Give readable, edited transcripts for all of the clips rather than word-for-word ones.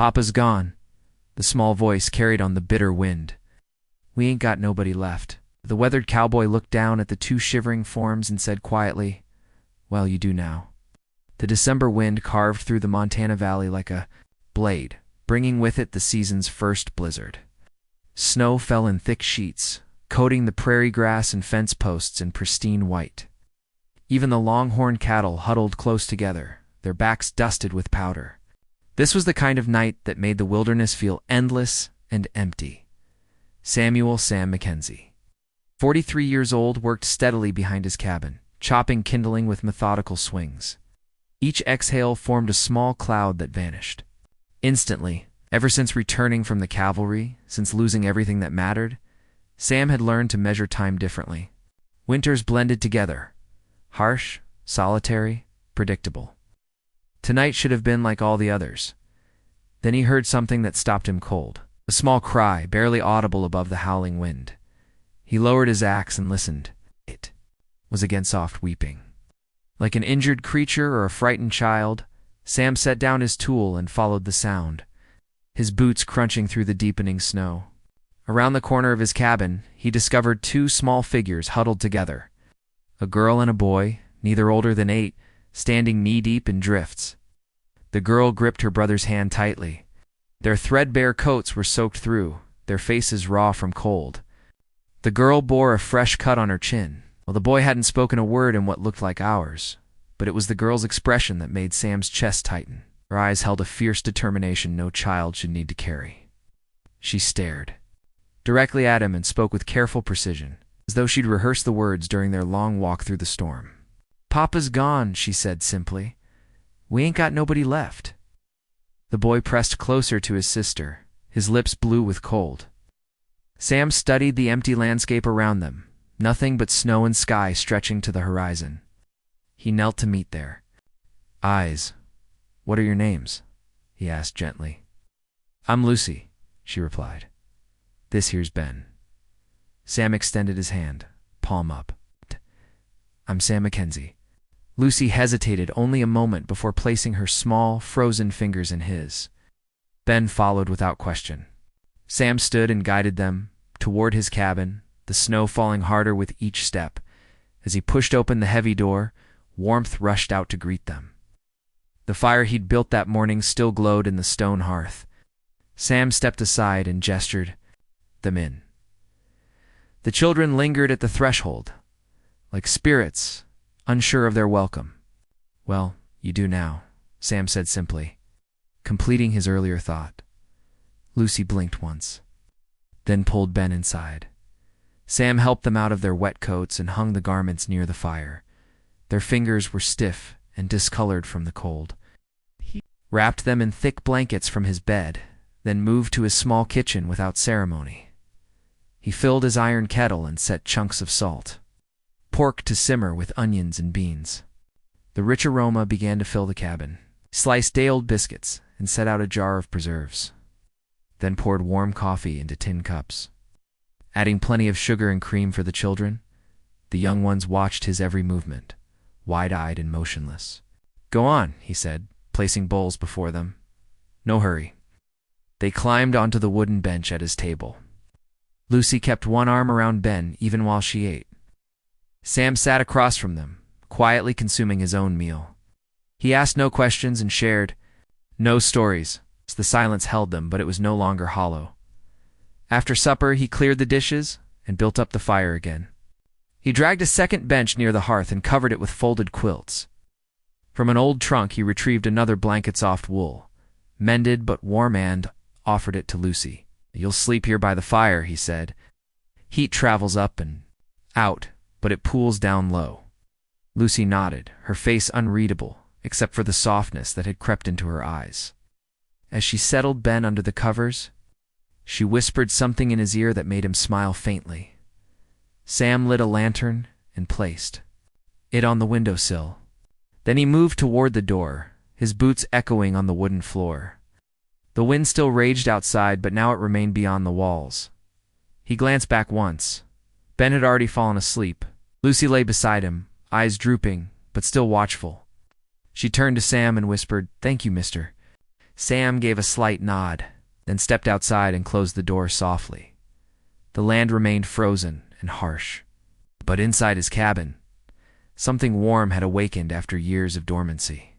"Papa's gone," the small voice carried on the bitter wind. "We ain't got nobody left." The weathered cowboy looked down at the two shivering forms and said quietly, "Well, you do now." The December wind carved through the Montana Valley like a blade, bringing with it the season's first blizzard. Snow fell in thick sheets, coating the prairie grass and fence posts in pristine white. Even the longhorn cattle huddled close together, their backs dusted with powder. This was the kind of night that made the wilderness feel endless and empty. Samuel Sam Mackenzie, 43 years old, worked steadily behind his cabin, chopping kindling with methodical swings. Each exhale formed a small cloud that vanished. Instantly, ever since returning from the cavalry, since losing everything that mattered, Sam had learned to measure time differently. Winters blended together, harsh, solitary, predictable. Tonight should have been like all the others. Then he heard something that stopped him cold, a small cry, barely audible above the howling wind. He lowered his axe and listened. It was again soft weeping. Like an injured creature or a frightened child, Sam set down his tool and followed the sound, his boots crunching through the deepening snow. Around the corner of his cabin, he discovered two small figures huddled together. A girl and a boy, neither older than 8, standing knee-deep in drifts. The girl gripped her brother's hand tightly. Their threadbare coats were soaked through, their faces raw from cold. The girl bore a fresh cut on her chin, while the boy hadn't spoken a word in what looked like hours. But it was the girl's expression that made Sam's chest tighten. Her eyes held a fierce determination no child should need to carry. She stared directly at him and spoke with careful precision, as though she'd rehearsed the words during their long walk through the storm. "Papa's gone," she said simply. "We ain't got nobody left." The boy pressed closer to his sister, his lips blue with cold. Sam studied the empty landscape around them, nothing but snow and sky stretching to the horizon. He knelt to meet their eyes. "What are your names?" he asked gently. "I'm Lucy," she replied. "This here's Ben." Sam extended his hand, palm up. "I'm Sam Mackenzie." Lucy hesitated only a moment before placing her small, frozen fingers in his. Ben followed without question. Sam stood and guided them toward his cabin, the snow falling harder with each step. As he pushed open the heavy door, warmth rushed out to greet them. The fire he'd built that morning still glowed in the stone hearth. Sam stepped aside and gestured them in. The children lingered at the threshold, like spirits, unsure of their welcome. "Well, you do now," Sam said simply, completing his earlier thought. Lucy blinked once, then pulled Ben inside. Sam helped them out of their wet coats and hung the garments near the fire. Their fingers were stiff and discolored from the cold. He wrapped them in thick blankets from his bed, then moved to his small kitchen without ceremony. He filled his iron kettle and set chunks of salt, pork to simmer with onions and beans. The rich aroma began to fill the cabin. He sliced day-old biscuits and set out a jar of preserves, then poured warm coffee into tin cups. Adding plenty of sugar and cream for the children, the young ones watched his every movement, wide-eyed and motionless. "Go on," he said, placing bowls before them. "No hurry." They climbed onto the wooden bench at his table. Lucy kept one arm around Ben even while she ate. Sam sat across from them, quietly consuming his own meal. He asked no questions and shared no stories. The silence held them, but it was no longer hollow. After supper, he cleared the dishes and built up the fire again. He dragged a second bench near the hearth and covered it with folded quilts. From an old trunk, he retrieved another blanket-soft wool, mended but warm, and offered it to Lucy. "You'll sleep here by the fire," he said. "Heat travels up and out, but it pools down low." Lucy nodded, her face unreadable, except for the softness that had crept into her eyes. As she settled Ben under the covers, she whispered something in his ear that made him smile faintly. Sam lit a lantern and placed it on the windowsill. Then he moved toward the door, his boots echoing on the wooden floor. The wind still raged outside, but now it remained beyond the walls. He glanced back once. Ben had already fallen asleep. Lucy lay beside him, eyes drooping, but still watchful. She turned to Sam and whispered, "Thank you, mister." Sam gave a slight nod, then stepped outside and closed the door softly. The land remained frozen and harsh. But inside his cabin, something warm had awakened after years of dormancy.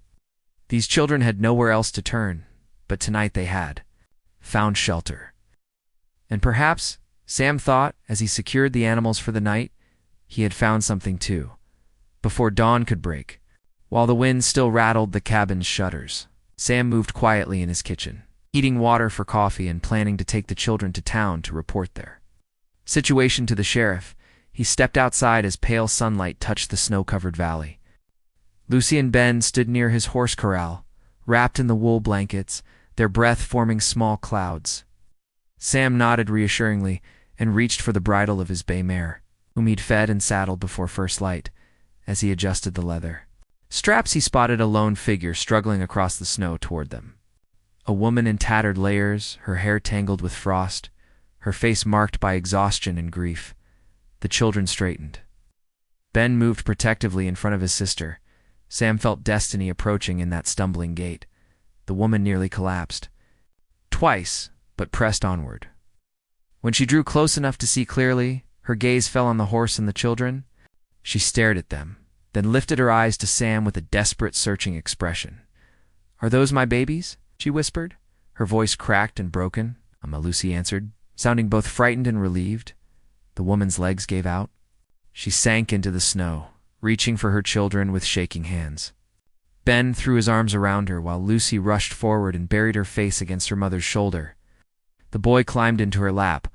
These children had nowhere else to turn, but tonight they had found shelter. And perhaps, Sam thought, as he secured the animals for the night, he had found something too. Before dawn could break, while the wind still rattled the cabin's shutters, Sam moved quietly in his kitchen, heating water for coffee and planning to take the children to town to report their situation to the sheriff. He stepped outside as pale sunlight touched the snow-covered valley. Lucy and Ben stood near his horse corral, wrapped in the wool blankets, their breath forming small clouds. Sam nodded reassuringly and reached for the bridle of his bay mare, whom he'd fed and saddled before first light. As he adjusted the leather straps, he spotted a lone figure struggling across the snow toward them. A woman in tattered layers, her hair tangled with frost, her face marked by exhaustion and grief. The children straightened. Ben moved protectively in front of his sister. Sam felt destiny approaching in that stumbling gait. The woman nearly collapsed. Twice, but pressed onward. When she drew close enough to see clearly, her gaze fell on the horse and the children. She stared at them, then lifted her eyes to Sam with a desperate, searching expression. "Are those my babies?" she whispered. Her voice cracked and broken. Lucy answered, sounding both frightened and relieved. The woman's legs gave out. She sank into the snow, reaching for her children with shaking hands. Ben threw his arms around her while Lucy rushed forward and buried her face against her mother's shoulder. The boy climbed into her lap,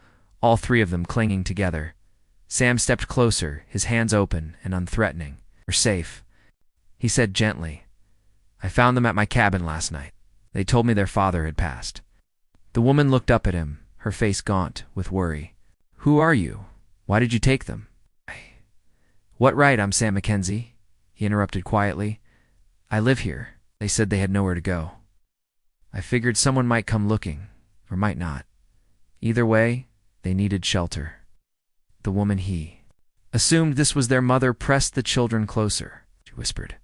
all three of them clinging together. Sam stepped closer, his hands open and unthreatening. "We're safe," he said gently. "I found them at my cabin last night. They told me their father had passed." The woman looked up at him, her face gaunt with worry. "Who are you? Why did you take them?" "What right? I'm Sam Mackenzie," he interrupted quietly. "I live here. They said they had nowhere to go. I figured someone might come looking, or might not. Either way, they needed shelter." The woman he assumed this was their mother pressed the children closer. She whispered,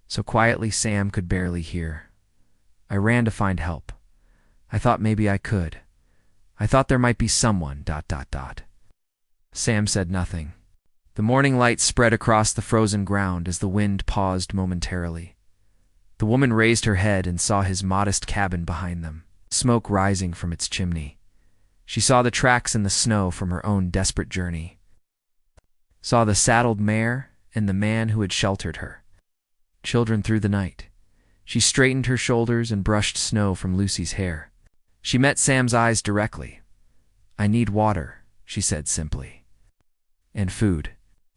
so quietly Sam could barely hear. "I ran to find help. I thought maybe I could. I thought there might be someone, ... Sam said nothing. The morning light spread across the frozen ground as the wind paused momentarily. The woman raised her head and saw his modest cabin behind them, smoke rising from its chimney. She saw the tracks in the snow from her own desperate journey. Saw the saddled mare and the man who had sheltered her. Children through the night. She straightened her shoulders and brushed snow from Lucy's hair. She met Sam's eyes directly. "I need water," she said simply. "And food."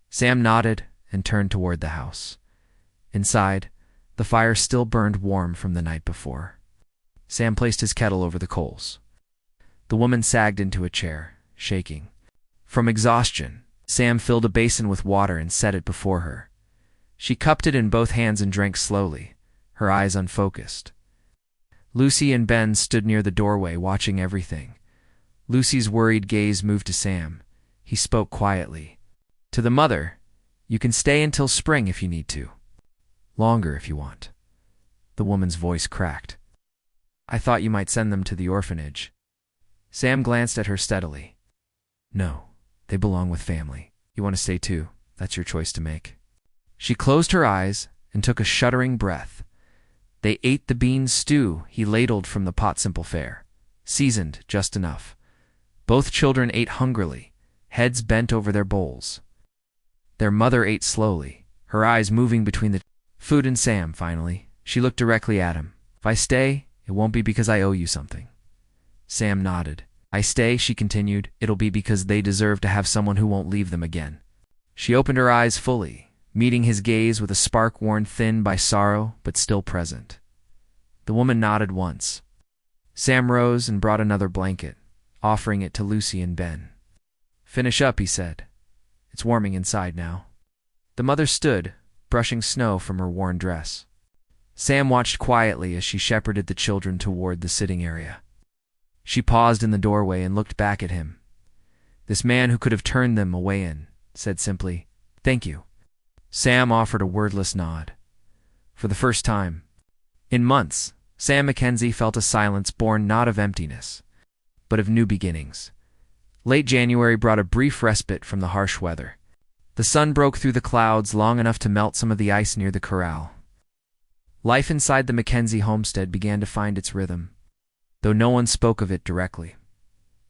Sam nodded and turned toward the house. Inside, the fire still burned warm from the night before. Sam placed his kettle over the coals. The woman sagged into a chair, shaking. From exhaustion, Sam filled a basin with water and set it before her. She cupped it in both hands and drank slowly, her eyes unfocused. Lucy and Ben stood near the doorway watching everything. Lucy's worried gaze moved to Sam. He spoke quietly. "To the mother, you can stay until spring if you need to. Longer if you want." The woman's voice cracked. "I thought you might send them to the orphanage." Sam glanced at her steadily. "No, they belong with family. You want to stay too, that's your choice to make." She closed her eyes and took a shuddering breath. They ate the bean stew he ladled from the pot, simple fare, seasoned just enough. Both children ate hungrily, heads bent over their bowls. Their mother ate slowly, her eyes moving between the food and Sam. Finally, she looked directly at him. "If I stay, it won't be because I owe you something." Sam nodded. "I stay," she continued, "it'll be because they deserve to have someone who won't leave them again." She opened her eyes fully, meeting his gaze with a spark worn thin by sorrow but still present. The woman nodded once. Sam rose and brought another blanket, offering it to Lucy and Ben. "Finish up," he said. "It's warming inside now." The mother stood, brushing snow from her worn dress. Sam watched quietly as she shepherded the children toward the sitting area. She paused in the doorway and looked back at him. This man who could have turned them away said simply, "Thank you." Sam offered a wordless nod. For the first time in months, Sam Mackenzie felt a silence born not of emptiness, but of new beginnings. Late January brought a brief respite from the harsh weather. The sun broke through the clouds long enough to melt some of the ice near the corral. Life inside the Mackenzie homestead began to find its rhythm, though no one spoke of it directly.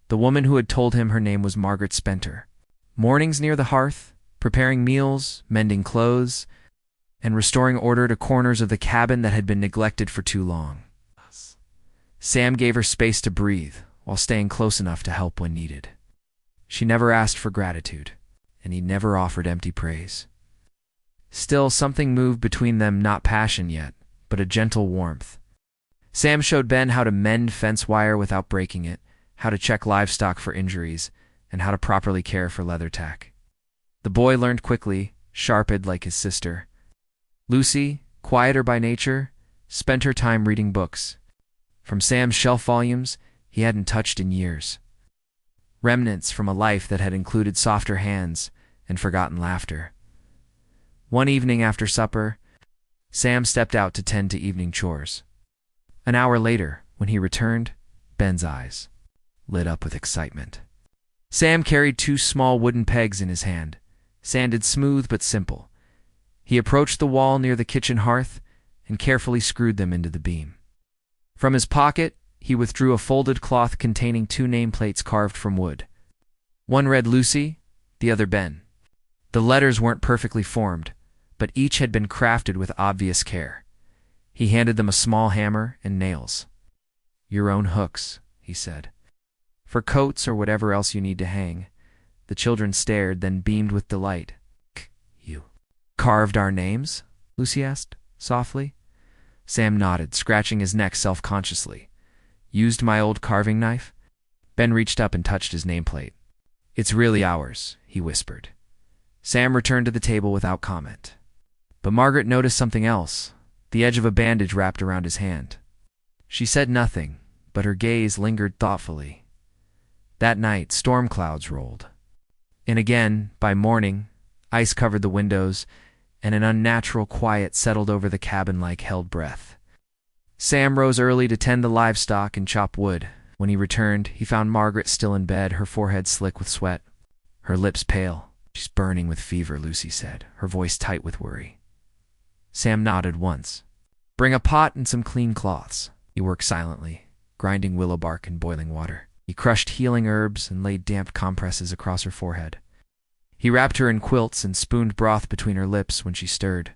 The woman who had told him her name was Margaret spent her mornings near the hearth, preparing meals, mending clothes, and restoring order to corners of the cabin that had been neglected for too long. Sam gave her space to breathe, while staying close enough to help when needed. She never asked for gratitude, and he never offered empty praise. Still, something moved between them, not passion yet, but a gentle warmth. Sam showed Ben how to mend fence wire without breaking it, how to check livestock for injuries, and how to properly care for leather tack. The boy learned quickly, sharp-eyed like his sister. Lucy, quieter by nature, spent her time reading books. From Sam's shelf volumes he hadn't touched in years. Remnants from a life that had included softer hands and forgotten laughter. One evening after supper, Sam stepped out to tend to evening chores. An hour later, when he returned, Ben's eyes lit up with excitement. Sam carried 2 small wooden pegs in his hand, sanded smooth but simple. He approached the wall near the kitchen hearth and carefully screwed them into the beam. From his pocket, he withdrew a folded cloth containing 2 nameplates carved from wood. One read Lucy, the other Ben. The letters weren't perfectly formed, but each had been crafted with obvious care. He handed them a small hammer and nails. "Your own hooks," he said. "For coats or whatever else you need to hang." The children stared, then beamed with delight. "You carved our names?" Lucy asked, softly. Sam nodded, scratching his neck self-consciously. "Used my old carving knife?" Ben reached up and touched his nameplate. "It's really ours," he whispered. Sam returned to the table without comment. But Margaret noticed something else, the edge of a bandage wrapped around his hand. She said nothing, but her gaze lingered thoughtfully. That night, storm clouds rolled. And again, by morning, ice covered the windows, and an unnatural quiet settled over the cabin like held breath. Sam rose early to tend the livestock and chop wood. When he returned, he found Margaret still in bed, her forehead slick with sweat, her lips pale. "She's burning with fever," Lucy said, her voice tight with worry. Sam nodded once. "Bring a pot and some clean cloths." He worked silently, grinding willow bark and boiling water. He crushed healing herbs and laid damp compresses across her forehead. He wrapped her in quilts and spooned broth between her lips when she stirred.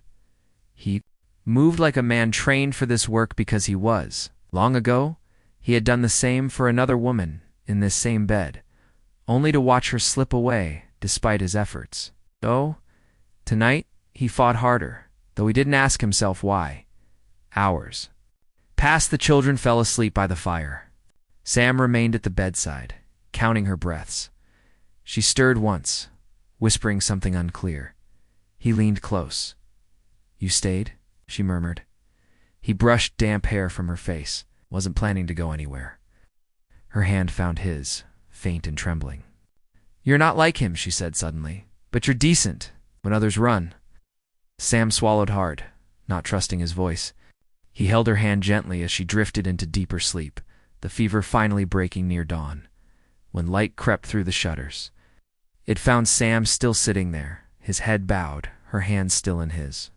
He moved like a man trained for this work because he was. Long ago, he had done the same for another woman in this same bed, only to watch her slip away despite his efforts. So, tonight, he fought harder, though he didn't ask himself why. Hours passed. The children fell asleep by the fire. Sam remained at the bedside, counting her breaths. She stirred once, whispering something unclear. He leaned close. "You stayed?" she murmured. He brushed damp hair from her face, wasn't planning to go anywhere. Her hand found his, faint and trembling. "You're not like him," she said suddenly, "but you're decent when others run." Sam swallowed hard, not trusting his voice. He held her hand gently as she drifted into deeper sleep, the fever finally breaking near dawn, when light crept through the shutters. It found Sam still sitting there, his head bowed, her hands still in his.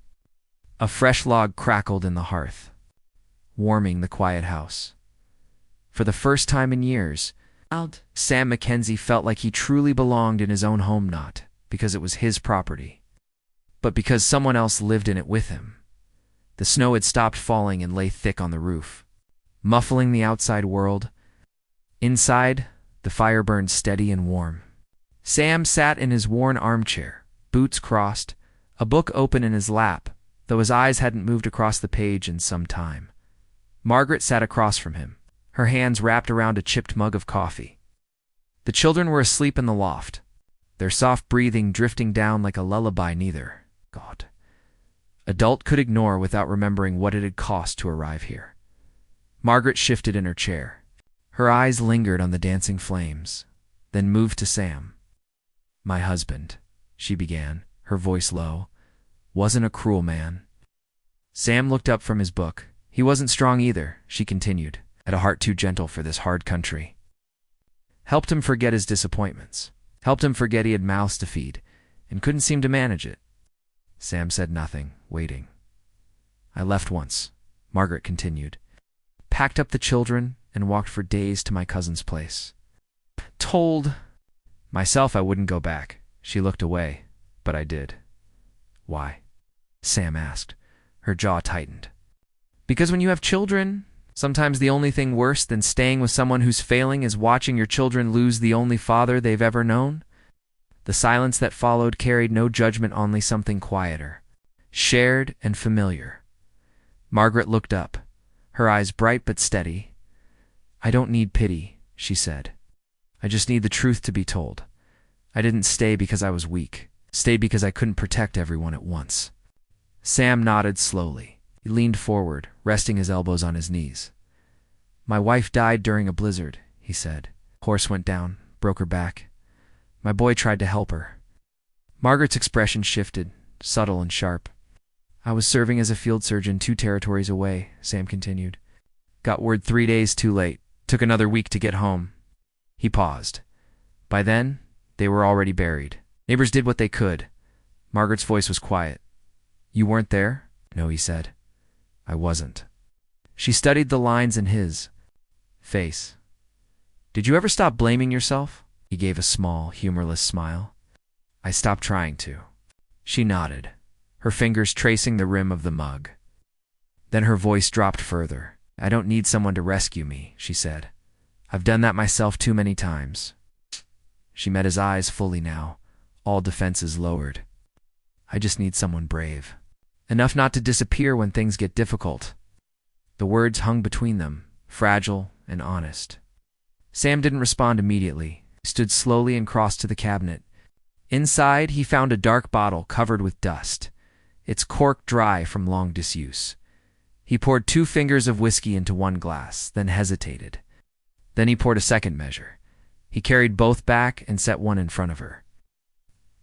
A fresh log crackled in the hearth, warming the quiet house. For the first time in years, Sam Mackenzie felt like he truly belonged in his own home, not because it was his property, but because someone else lived in it with him. The snow had stopped falling and lay thick on the roof, muffling the outside world. Inside, the fire burned steady and warm. Sam sat in his worn armchair, boots crossed, a book open in his lap, though his eyes hadn't moved across the page in some time. Margaret sat across from him, her hands wrapped around a chipped mug of coffee. The children were asleep in the loft, their soft breathing drifting down like a lullaby neither adult could ignore without remembering what it had cost to arrive here. Margaret shifted in her chair. Her eyes lingered on the dancing flames, then moved to Sam. "My husband," she began, her voice low, "wasn't a cruel man." Sam looked up from his book, He wasn't strong either, she continued, had a heart too gentle for this hard country. Helped him forget his disappointments. Helped him forget he had mouths to feed, and couldn't seem to manage it. Sam said nothing, waiting. I left once, Margaret continued. Packed up the children and walked for days to my cousin's place. Told myself I wouldn't go back. She looked away, but I did. Why? Sam asked. Her jaw tightened. Because when you have children, sometimes the only thing worse than staying with someone who's failing is watching your children lose the only father they've ever known. The silence that followed carried no judgment, only something quieter, shared and familiar. Margaret looked up, her eyes bright but steady. I don't need pity, she said. I just need the truth to be told. I didn't stay because I was weak. Stayed because I couldn't protect everyone at once. Sam nodded slowly. He leaned forward, resting his elbows on his knees. My wife died during a blizzard, he said. Horse went down, broke her back. My boy tried to help her. Margaret's expression shifted, subtle and sharp. I was serving as a field surgeon 2 territories away, Sam continued. Got word 3 days too late. Took another week to get home. He paused. By then, they were already buried. Neighbors did what they could. Margaret's voice was quiet. You weren't there? No, he said. I wasn't. She studied the lines in his face. Did you ever stop blaming yourself? He gave a small, humorless smile. I stopped trying to. She nodded, her fingers tracing the rim of the mug. Then her voice dropped further. I don't need someone to rescue me, she said. I've done that myself too many times. She met his eyes fully now, all defenses lowered. I just need someone brave. Enough not to disappear when things get difficult. The words hung between them, fragile and honest. Sam didn't respond immediately. He stood slowly and crossed to the cabinet. Inside, he found a dark bottle covered with dust, its cork dry from long disuse. He poured 2 fingers of whiskey into 1 glass, then hesitated. Then he poured a second measure. He carried both back and set one in front of her.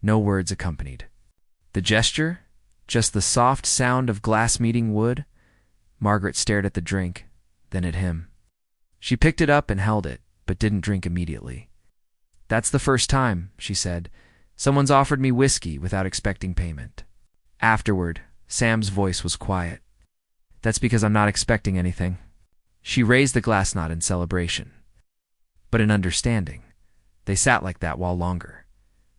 No words accompanied. The gesture? Just the soft sound of glass meeting wood? Margaret stared at the drink, then at him. She picked it up and held it, but didn't drink immediately. That's the first time, she said. Someone's offered me whiskey without expecting payment. Afterward, Sam's voice was quiet. That's because I'm not expecting anything. She raised the glass, not in celebration, but in understanding. They sat like that while longer.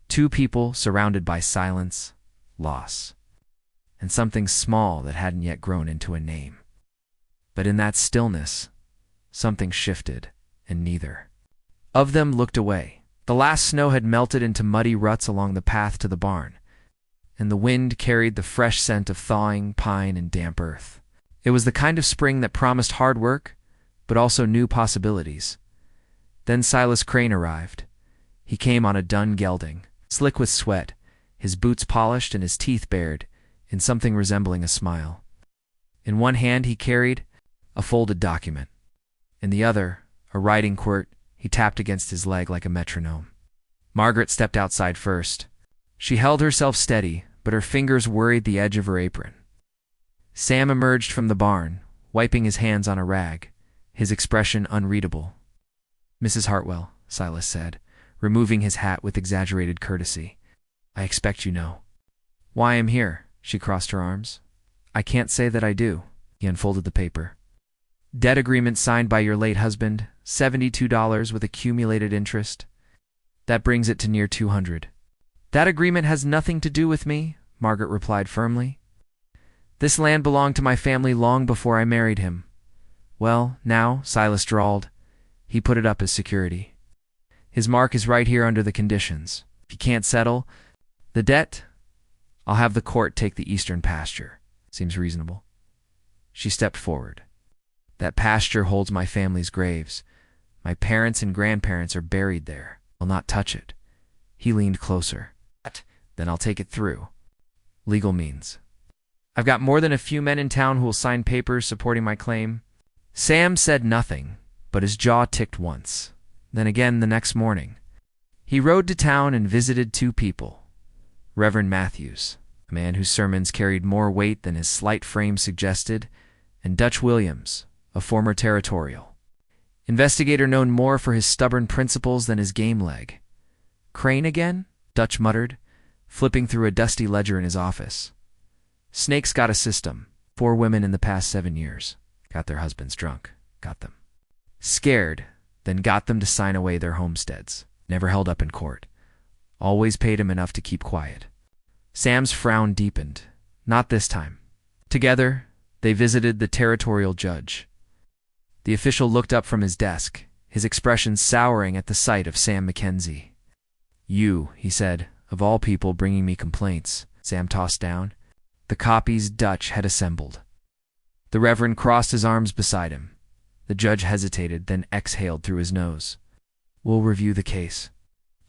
2 people surrounded by silence, loss, and something small that hadn't yet grown into a name. But in that stillness, something shifted, and neither of them looked away. The last snow had melted into muddy ruts along the path to the barn, and the wind carried the fresh scent of thawing pine and damp earth. It was the kind of spring that promised hard work, but also new possibilities. Then Silas Crane arrived. He came on a dun gelding, slick with sweat, his boots polished and his teeth bared in something resembling a smile. In one hand he carried a folded document. In the other, a writing quirt he tapped against his leg like a metronome. Margaret stepped outside first. She held herself steady, but her fingers worried the edge of her apron. Sam emerged from the barn, wiping his hands on a rag, his expression unreadable. Mrs. Hartwell, Silas said, removing his hat with exaggerated courtesy. I expect you know. Why I'm here, she crossed her arms. I can't say that I do. He unfolded the paper. Debt agreement signed by your late husband, $72 with accumulated interest. That brings it to near $200. That agreement has nothing to do with me, Margaret replied firmly. This land belonged to my family long before I married him. Well, now, Silas drawled, he put it up as security. His mark is right here under the conditions. If you can't settle the debt, I'll have the court take the eastern pasture. Seems reasonable. She stepped forward. That pasture holds my family's graves. My parents and grandparents are buried there. I'll not touch it. He leaned closer. Then I'll take it through. Legal means. I've got more than a few men in town who will sign papers supporting my claim. Sam said nothing, but his jaw ticked once. Then again the next morning. He rode to town and visited 2 people. Reverend Matthews, a man whose sermons carried more weight than his slight frame suggested, and Dutch Williams, a former territorial investigator known more for his stubborn principles than his game leg. Crane again? Dutch muttered, flipping through a dusty ledger in his office. Snake's got a system. 4 women in the past 7 years. Got their husbands drunk. Got them scared, then got them to sign away their homesteads. Never held up in court. Always paid him enough to keep quiet. Sam's frown deepened. Not this time. Together, they visited the territorial judge. The official looked up from his desk, his expression souring at the sight of Sam Mackenzie. "You," he said, "of all people bringing me complaints." Sam tossed down the copies Dutch had assembled. The Reverend crossed his arms beside him. The judge hesitated, then exhaled through his nose. "We'll review the case.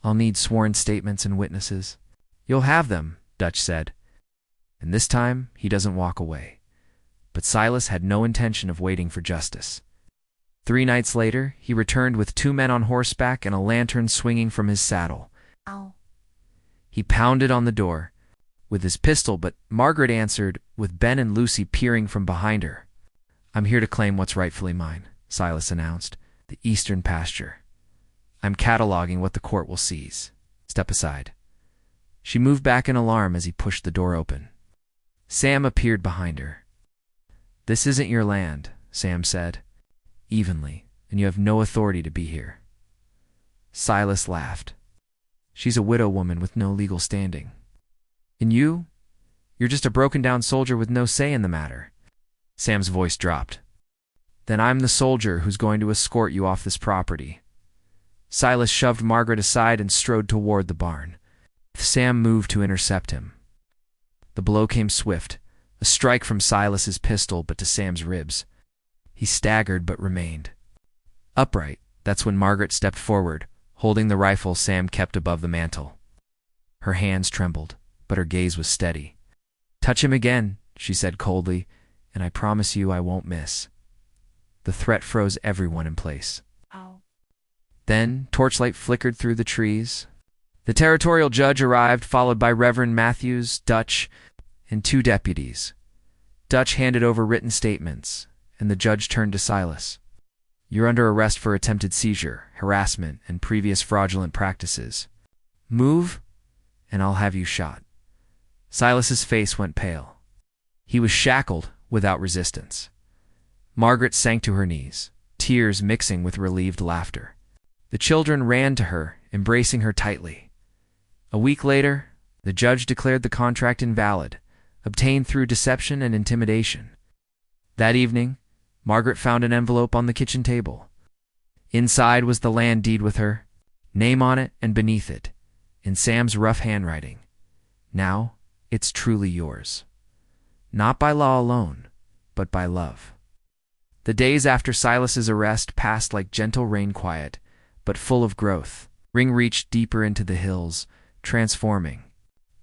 I'll need sworn statements and witnesses." "You'll have them," Dutch said. And this time, he doesn't walk away. But Silas had no intention of waiting for justice. 3 nights later, he returned with 2 men on horseback and a lantern swinging from his saddle. Ow. He pounded on the door with his pistol, but Margaret answered with Ben and Lucy peering from behind her. "I'm here to claim what's rightfully mine," Silas announced. "The eastern pasture. I'm cataloging what the court will seize. Step aside." She moved back in alarm as he pushed the door open. Sam appeared behind her. "This isn't your land," Sam said, evenly, "and you have no authority to be here." Silas laughed. "She's a widow woman with no legal standing. And you're just a broken-down soldier with no say in the matter." Sam's voice dropped. "Then I'm the soldier who's going to escort you off this property." Silas shoved Margaret aside and strode toward the barn. Sam moved to intercept him. The blow came swift, a strike from Silas's pistol but to Sam's ribs. He staggered but remained upright. That's when Margaret stepped forward, holding the rifle Sam kept above the mantel. Her hands trembled, but her gaze was steady. "Touch him again," she said coldly, "and I promise you I won't miss." The threat froze everyone in place. Ow. Then torchlight flickered through the trees. The territorial judge arrived, followed by Reverend Matthews, Dutch, and 2 deputies. Dutch handed over written statements, and the judge turned to Silas. "You're under arrest for attempted seizure, harassment, and previous fraudulent practices. Move, and I'll have you shot." Silas's face went pale. He was shackled without resistance. Margaret sank to her knees, tears mixing with relieved laughter. The children ran to her, embracing her tightly. A week later, the judge declared the contract invalid, obtained through deception and intimidation. That evening, Margaret found an envelope on the kitchen table. Inside was the land deed with her name on it, and beneath it, in Sam's rough handwriting, "Now it's truly yours. Not by law alone, but by love." The days after Silas's arrest passed like gentle rain, quiet, but full of growth. Ring reached deeper into the hills, transforming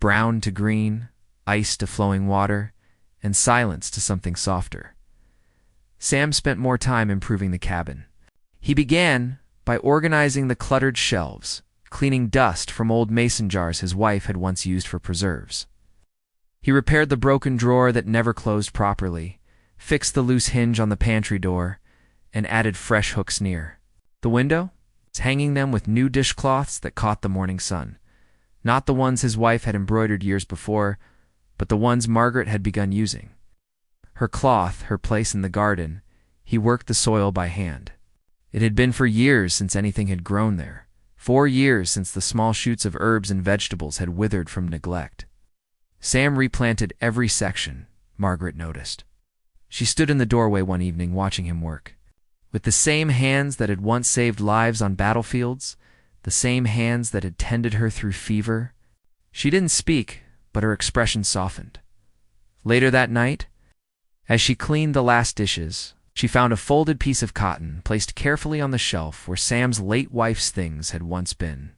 brown to green, ice to flowing water, and silence to something softer. Sam spent more time improving the cabin. He began by organizing the cluttered shelves, cleaning dust from old mason jars his wife had once used for preserves. He repaired the broken drawer that never closed properly, fixed the loose hinge on the pantry door, and added fresh hooks near the window, hanging them with new dishcloths that caught the morning sun. Not the ones his wife had embroidered years before, but the ones Margaret had begun using. Her cloth, her place in the garden, he worked the soil by hand. It had been for years since anything had grown there, 4 years since the small shoots of herbs and vegetables had withered from neglect. Sam replanted every section, Margaret noticed. She stood in the doorway one evening watching him work. With the same hands that had once saved lives on battlefields, the same hands that had tended her through fever. She didn't speak, but her expression softened. Later that night, as she cleaned the last dishes, she found a folded piece of cotton placed carefully on the shelf where Sam's late wife's things had once been.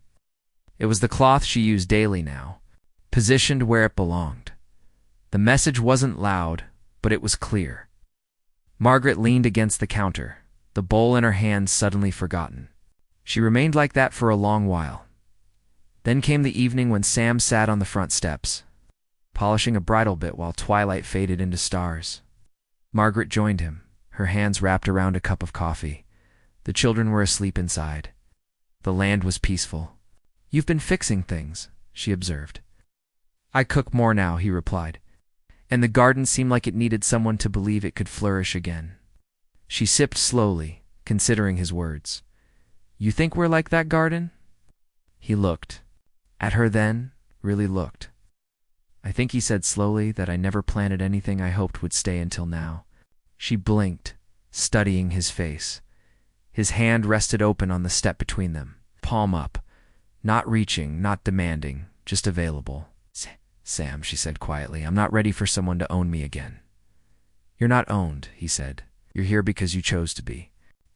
It was the cloth she used daily now, positioned where it belonged. The message wasn't loud, but it was clear. Margaret leaned against the counter, the bowl in her hand suddenly forgotten. She remained like that for a long while. Then came the evening when Sam sat on the front steps, polishing a bridle bit while twilight faded into stars. Margaret joined him, her hands wrapped around a cup of coffee. The children were asleep inside. The land was peaceful. "You've been fixing things," she observed. "I cook more now," he replied, and the garden seemed like it needed someone to believe it could flourish again. She sipped slowly, considering his words. "You think we're like that garden?" He looked. At her then, really looked. "I think," he said slowly, "that I never planted anything I hoped would stay until now." She blinked, studying his face. His hand rested open on the step between them, palm up. Not reaching, not demanding, just available. "Sam," she said quietly, "I'm not ready for someone to own me again." "You're not owned," he said. "You're here because you chose to be."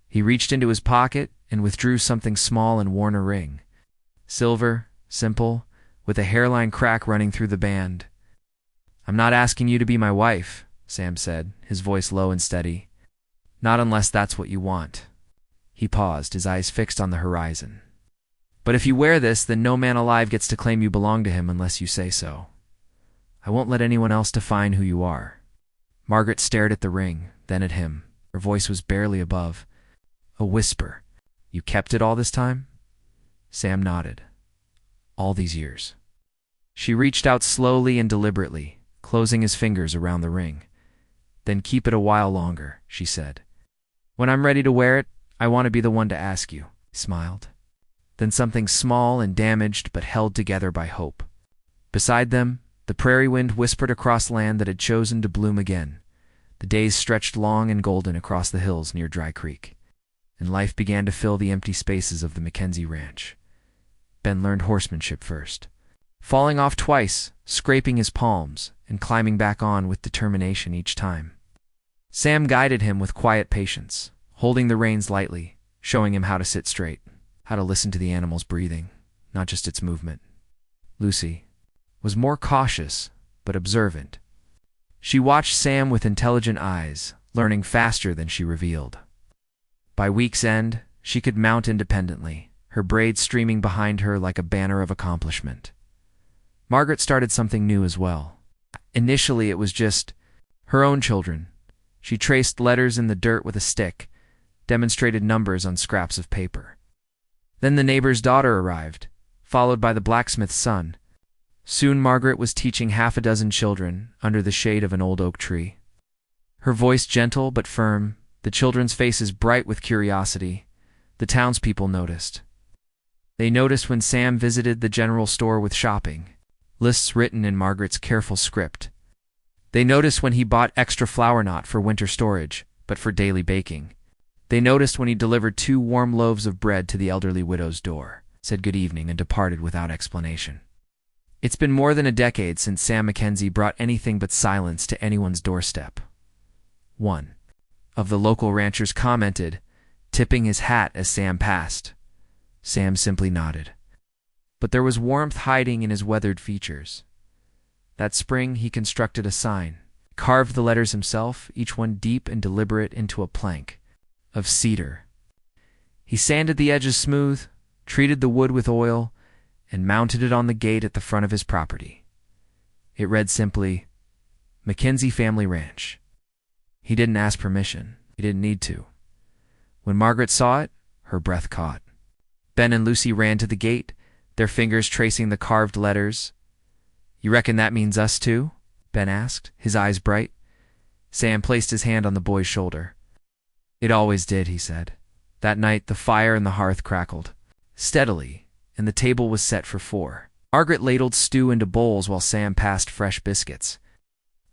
He reached into his pocket and withdrew something small and worn a ring. Silver, simple, with a hairline crack running through the band. "I'm not asking you to be my wife," Sam said, his voice low and steady. "Not unless that's what you want." He paused, his eyes fixed on the horizon. "But if you wear this, then no man alive gets to claim you belong to him unless you say so. I won't let anyone else define who you are." Margaret stared at the ring, then at him. Her voice was barely above. A whisper. "You kept it all this time?" Sam nodded. "All these years." She reached out slowly and deliberately, closing his fingers around the ring. "Then keep it a while longer," she said. "When I'm ready to wear it, I want to be the one to ask you." He smiled. Then something small and damaged but held together by hope. Beside them, the prairie wind whispered across land that had chosen to bloom again. The days stretched long and golden across the hills near Dry Creek, and life began to fill the empty spaces of the Mackenzie ranch. Ben learned horsemanship first, falling off twice, scraping his palms, and climbing back on with determination each time. Sam guided him with quiet patience, holding the reins lightly, showing him how to sit straight, how to listen to the animal's breathing, not just its movement. Lucy was more cautious, but observant. She watched Sam with intelligent eyes, learning faster than she revealed. By week's end, she could mount independently, her braids streaming behind her like a banner of accomplishment. Margaret started something new as well. Initially, it was just her own children. She traced letters in the dirt with a stick, demonstrated numbers on scraps of paper. Then the neighbor's daughter arrived, followed by the blacksmith's son. Soon Margaret was teaching half a dozen children under the shade of an old oak tree. Her voice gentle but firm, the children's faces bright with curiosity. The townspeople noticed. They noticed when Sam visited the general store with shopping, lists written in Margaret's careful script. They noticed when he bought extra flour not for winter storage, but for daily baking. They noticed when he delivered 2 warm loaves of bread to the elderly widow's door, said good evening, and departed without explanation. It's been more than a decade since Sam Mackenzie brought anything but silence to anyone's doorstep. One of the local ranchers commented, tipping his hat as Sam passed. Sam simply nodded. But there was warmth hiding in his weathered features. That spring he constructed a sign, carved the letters himself, each one deep and deliberate, into a plank of cedar. He sanded the edges smooth, treated the wood with oil, and mounted it on the gate at the front of his property. It read simply, Mackenzie Family Ranch. He didn't ask permission. He didn't need to. When Margaret saw it, her breath caught. Ben and Lucy ran to the gate, their fingers tracing the carved letters. "You reckon that means us too?" Ben asked, his eyes bright. Sam placed his hand on the boy's shoulder. "It always did," he said. That night the fire in the hearth crackled steadily, and the table was set for 4. Margaret ladled stew into bowls while Sam passed fresh biscuits.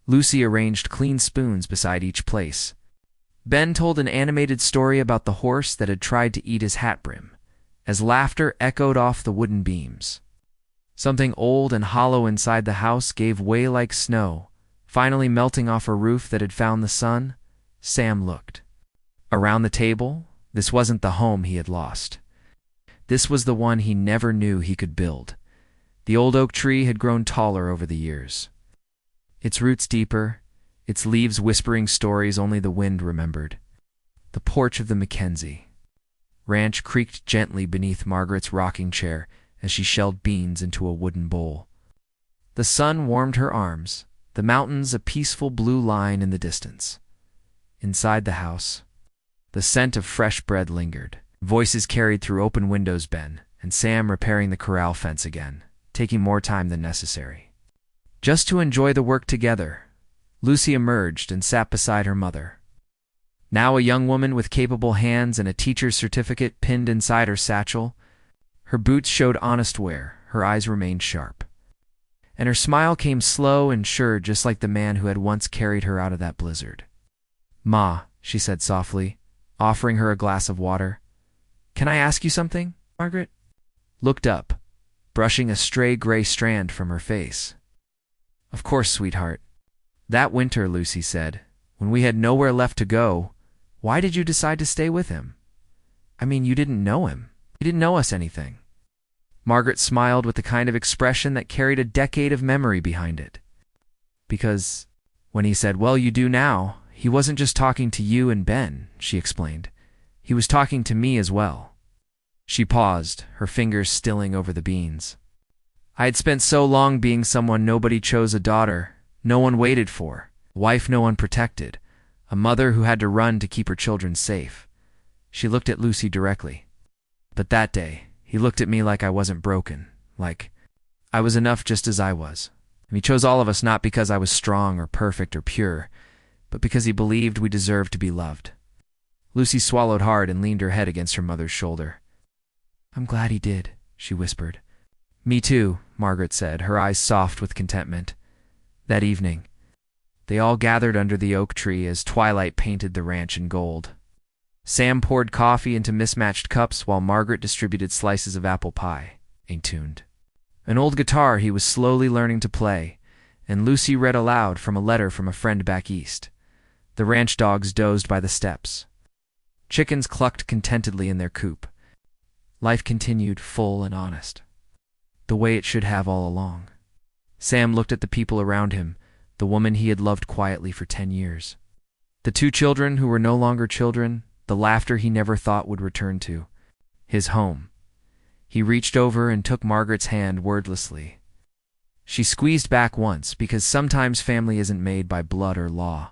Lucy arranged clean spoons beside each place. Ben told an animated story about the horse that had tried to eat his hat brim, as laughter echoed off the wooden beams. Something old and hollow inside the house gave way like snow, finally melting off a roof that had found the sun. Sam looked. Around the table, this wasn't the home he had lost. This was the one he never knew he could build. The old oak tree had grown taller over the years, its roots deeper, its leaves whispering stories only the wind remembered. The porch of the Mackenzie ranch creaked gently beneath Margaret's rocking chair as she shelled beans into a wooden bowl. The sun warmed her arms, the mountains a peaceful blue line in the distance. Inside the house, the scent of fresh bread lingered. Voices carried through open windows. Ben and Sam repairing the corral fence again, taking more time than necessary. Just to enjoy the work together, Lucy emerged and sat beside her mother. Now a young woman with capable hands and a teacher's certificate pinned inside her satchel, her boots showed honest wear, her eyes remained sharp. And her smile came slow and sure, just like the man who had once carried her out of that blizzard. "Ma," she said softly, offering her a glass of water. "Can I ask you something?" Margaret looked up, brushing a stray gray strand from her face. "Of course, sweetheart." "That winter," Lucy said, "when we had nowhere left to go, why did you decide to stay with him? I mean, you didn't know him. He didn't know us anything." Margaret smiled with the kind of expression that carried a decade of memory behind it. "Because when he said, 'Well, you do now,' he wasn't just talking to you and Ben," she explained. "He was talking to me as well." She paused, her fingers stilling over the beans. "I had spent so long being someone nobody chose, a daughter no one waited for, a wife no one protected, a mother who had to run to keep her children safe." She looked at Lucy directly. "But that day, he looked at me like I wasn't broken, like I was enough just as I was. And he chose all of us not because I was strong or perfect or pure, but because he believed we deserved to be loved." Lucy swallowed hard and leaned her head against her mother's shoulder. "I'm glad he did," she whispered. "Me too," Margaret said, her eyes soft with contentment. That evening, they all gathered under the oak tree as twilight painted the ranch in gold. Sam poured coffee into mismatched cups while Margaret distributed slices of apple pie, tuned. An old guitar he was slowly learning to play, and Lucy read aloud from a letter from a friend back east. The ranch dogs dozed by the steps. Chickens clucked contentedly in their coop. Life continued full and honest, the way it should have all along. Sam looked at the people around him, the woman he had loved quietly for 10 years. The 2 children who were no longer children, the laughter he never thought would return to. His home. He reached over and took Margaret's hand wordlessly. She squeezed back once, because sometimes family isn't made by blood or law,